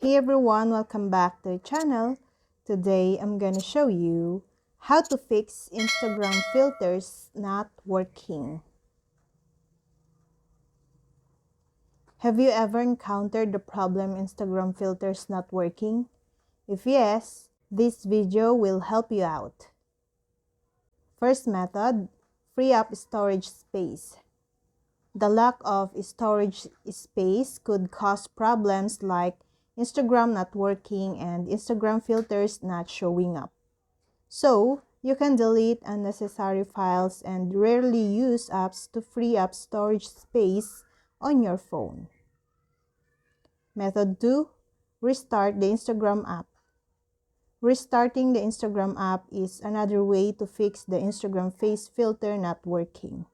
Hey everyone, welcome back to the channel. Today I'm gonna show you how to fix Instagram filters not working. Have you ever encountered the problem Instagram filters not working? If yes, this video will help you out. First method, free up storage space. The lack of storage space could cause problems like Instagram not working and Instagram filters not showing up. So, you can delete unnecessary files and rarely use apps to free up storage space on your phone. Method 2. Restart the Instagram app. Restarting the Instagram app is another way to fix the Instagram face filter not working.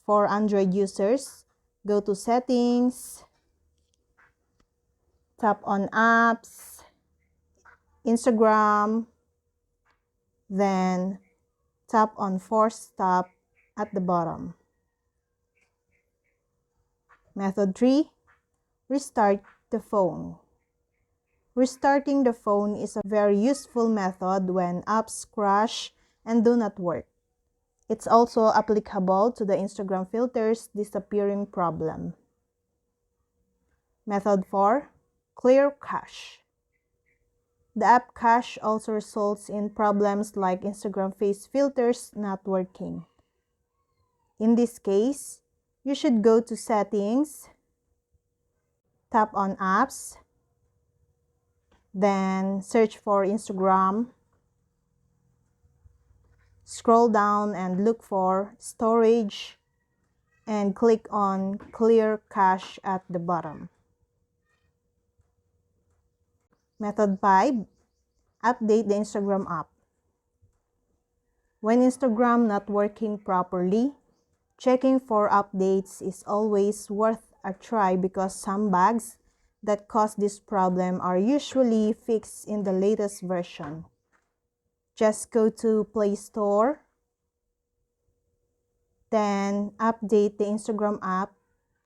For Android users, go to Settings, tap on Apps, Instagram, then tap on Force Stop at the bottom. Method 3. Restart the phone. Restarting the phone is a very useful method when apps crash and do not work. It's also applicable to the Instagram filters disappearing problem. Method 4. Clear cache. The app cache also results in problems like Instagram face filters not working. In this case, you should go to Settings, tap on Apps, then search for Instagram, scroll down and look for Storage, and click on Clear Cache at the bottom. Method 5. Update the Instagram app. When Instagram not working properly, checking for updates is always worth a try because some bugs that cause this problem are usually fixed in the latest version. Just go to Play Store, then update the Instagram app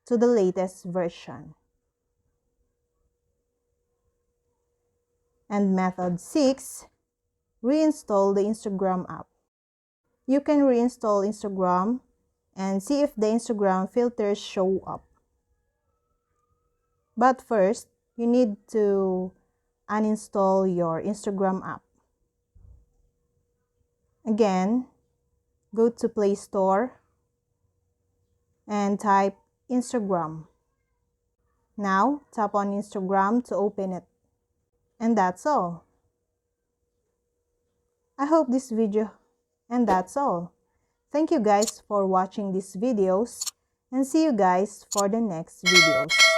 to the latest version. And method 6, reinstall the Instagram app. You can reinstall Instagram and see if the Instagram filters show up. But first, you need to uninstall your Instagram app. Again, go to Play Store and type Instagram. Now, tap on Instagram to open it. And that's all. I hope this video, and that's all. Thank you guys for watching these videos and see you guys for the next videos.